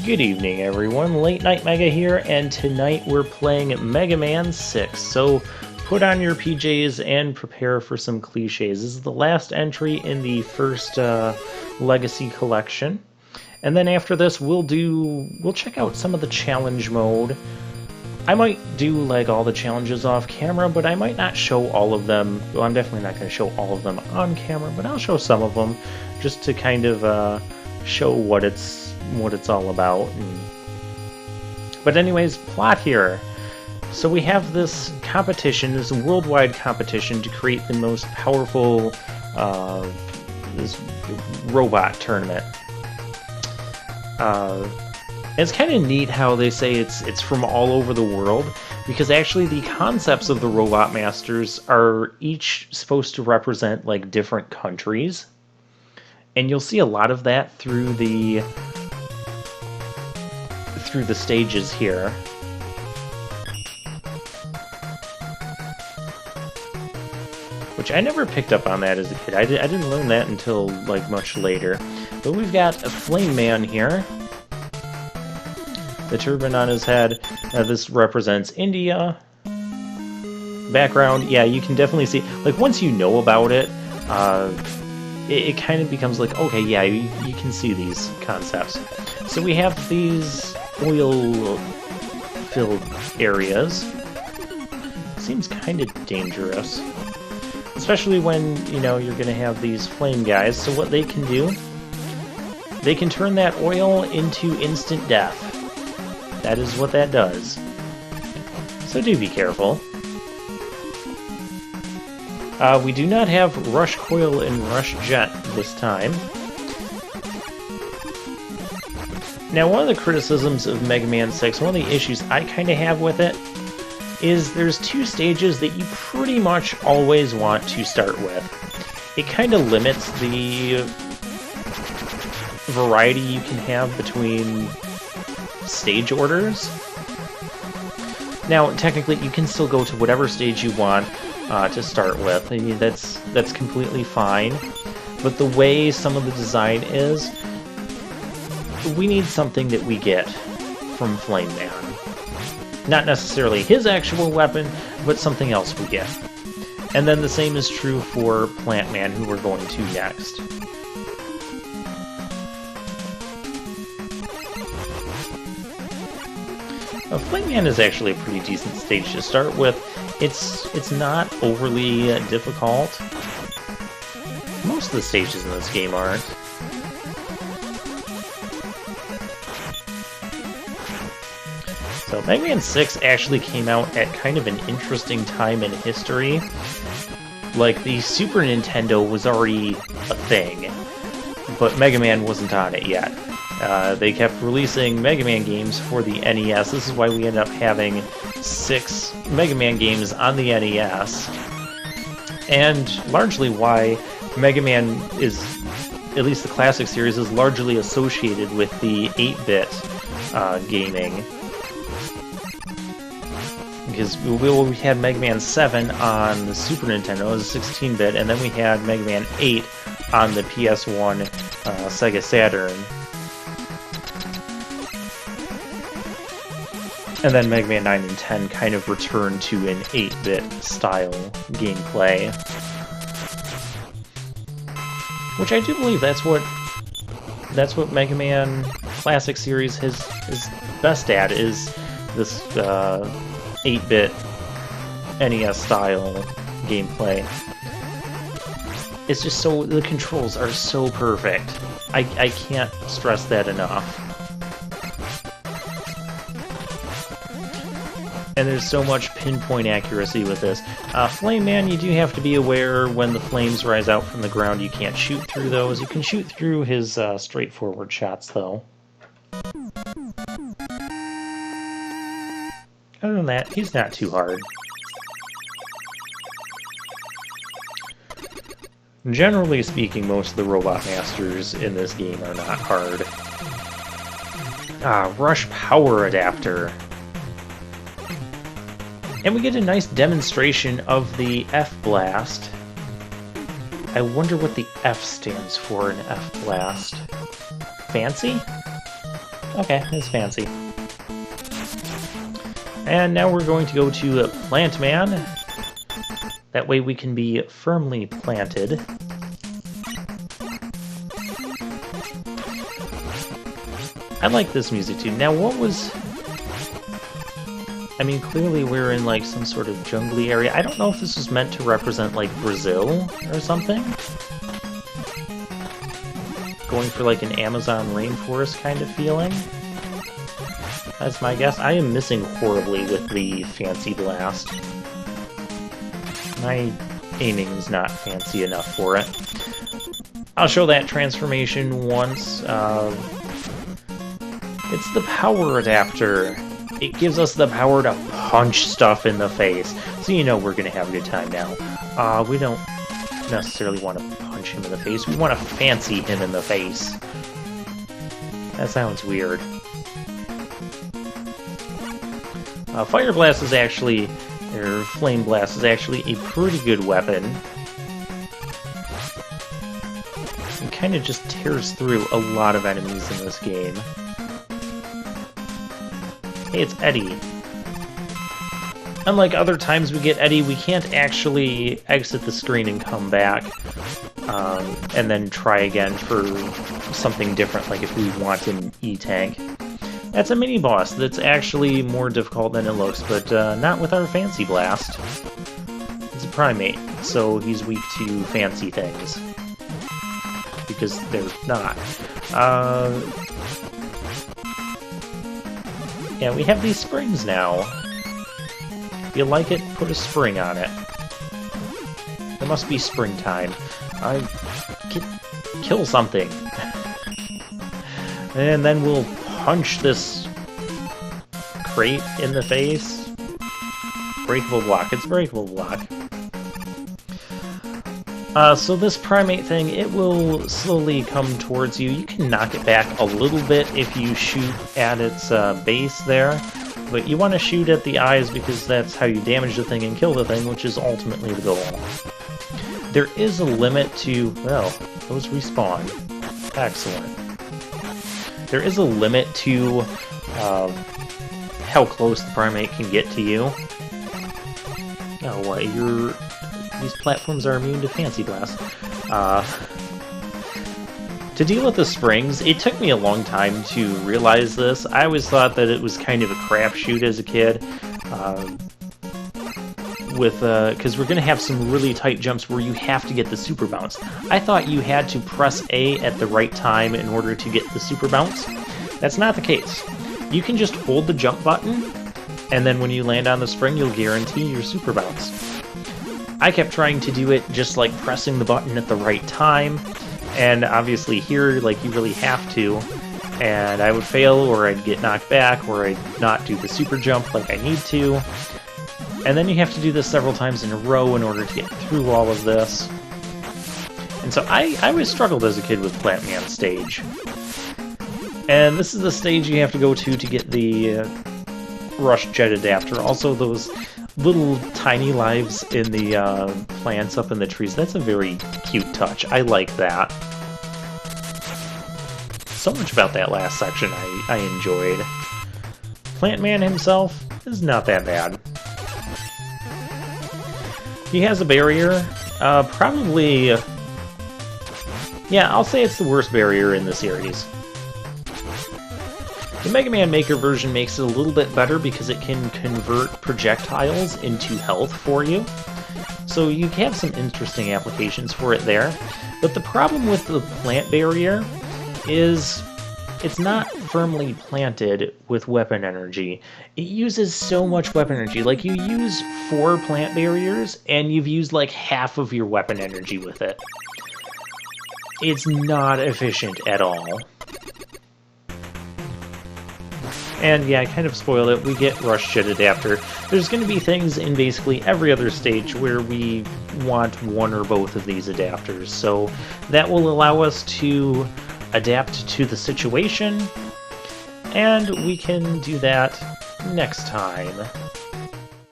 Good evening, everyone. Late Night Mega here, and tonight we're playing Mega Man 6. So put on your PJs and prepare for some cliches. This is the last entry in the first Legacy collection. And then after this, we'll check out some of the challenge mode. I might do like all the challenges off camera, but I might not show all of them. Well, I'm definitely not going to show all of them on camera, but I'll show some of them just to kind of show what it's all about. But anyways, plot here. So we have this competition, this worldwide competition to create the most powerful this robot tournament. It's kind of neat how they say it's from all over the world, because actually the concepts of the Robot Masters are each supposed to represent like different countries. And you'll see a lot of that through the stages here. Which I never picked up on that as a kid. I didn't learn that until like much later. But we've got a Flame Man here. The turban on his head. This represents India. Background, yeah, you can definitely see. Like once you know about it, it kind of becomes like, okay, yeah, you can see these concepts. So we have these oil-filled areas. Seems kind of dangerous. Especially when, you know, you're going to have these flame guys. So what they can do, they can turn that oil into instant death. That is what that does. So do be careful. We do not have Rush Coil and Rush Jet this time. Now, one of the criticisms of Mega Man 6, one of the issues I kind of have with it, is there's two stages that you pretty much always want to start with. It kind of limits the variety you can have between stage orders. Now, technically, you can still go to whatever stage you want to start with. I mean, that's completely fine. But the way some of the design is, we need something that we get from Flame Man. Not necessarily his actual weapon, but something else we get. And then the same is true for Plant Man, who we're going to next. Flame Man is actually a pretty decent stage to start with. It's not overly difficult. Most of the stages in this game aren't. So Mega Man 6 actually came out at kind of an interesting time in history. Like, the Super Nintendo was already a thing, but Mega Man wasn't on it yet. They kept releasing Mega Man games for the NES. This is why we ended up having 6 Mega Man games on the NES. And largely why Mega Man is, at least the classic series, is largely associated with the 8-bit gaming. Because we had Mega Man 7 on the Super Nintendo, it was a 16-bit, and then we had Mega Man 8 on the PS1 Sega Saturn. And then Mega Man 9 and 10 kind of returned to an 8-bit style gameplay. Which I do believe that's what Mega Man Classic Series is best at, is this 8-bit NES style gameplay. It's just so, the controls are so perfect. I can't stress that enough. And there's so much pinpoint accuracy with this. Flame Man, you do have to be aware when the flames rise out from the ground, you can't shoot through those. You can shoot through his straightforward shots, though. Other than that, he's not too hard. Generally speaking, most of the Robot Masters in this game are not hard. Rush Power Adapter. And we get a nice demonstration of the F-Blast. I wonder what the F stands for in F-Blast. Fancy? Okay, it's fancy. And now we're going to go to Plant Man. That way we can be firmly planted. I like this music too. Now what was... I mean, clearly we're in like some sort of jungly area. I don't know if this was meant to represent like Brazil or something. Going for like an Amazon rainforest kind of feeling. That's my guess. I am missing horribly with the Fancy Blast. My aiming is not fancy enough for it. I'll show that transformation once. It's the power adapter. It gives us the power to punch stuff in the face. So you know we're going to have a good time now. We don't necessarily want to punch him in the face. We want to fancy him in the face. That sounds weird. Fire Blast is actually, or Flame Blast is actually a pretty good weapon. It kind of just tears through a lot of enemies in this game. Hey, it's Eddie. Unlike other times we get Eddie, we can't actually exit the screen and come back, and then try again for something different, like if we want an E-Tank. That's a mini-boss that's actually more difficult than it looks, but not with our Fancy Blast. It's a primate, so he's weak to fancy things. Because they're not. Yeah, we have these springs now. If you like it, put a spring on it. It must be springtime. Kill something. And then we'll punch this crate in the face. Breakable block. It's breakable block. So this primate thing, it will slowly come towards you. You can knock it back a little bit if you shoot at its base there, but you want to shoot at the eyes because that's how you damage the thing and kill the thing, which is ultimately the goal. There is a limit to... well, those respawn. Excellent. There is a limit to how close the primate can get to you. Oh, what, you're... These platforms are immune to Fancy Blast. To deal with the springs, it took me a long time to realize this. I always thought that it was kind of a crapshoot as a kid. Because we're going to have some really tight jumps where you have to get the super bounce. I thought you had to press A at the right time in order to get the super bounce. That's not the case. You can just hold the jump button, and then when you land on the spring, you'll guarantee your super bounce. I kept trying to do it just like pressing the button at the right time, and obviously here, like, you really have to, and I would fail, or I'd get knocked back, or I'd not do the super jump like I need to, and then you have to do this several times in a row in order to get through all of this. And so I always struggled as a kid with Plant Man stage. And this is the stage you have to go to get the Rush Jet Adapter. Also, those little tiny lives in the plants up in the trees. That's a very cute touch. I like that. So much about that last section I enjoyed. Plant Man himself is not that bad. He has a barrier. Probably... yeah, I'll say it's the worst barrier in the series. The Mega Man Maker version makes it a little bit better because it can convert projectiles into health for you. So you have some interesting applications for it there. But the problem with the plant barrier is it's not firmly planted with weapon energy. It uses so much weapon energy. Like, you use 4 plant barriers and you've used like half of your weapon energy with it. It's not efficient at all. And yeah, I kind of spoiled it. We get Rush Jet Adapter. There's going to be things in basically every other stage where we want one or both of these adapters. So that will allow us to adapt to the situation, and we can do that next time.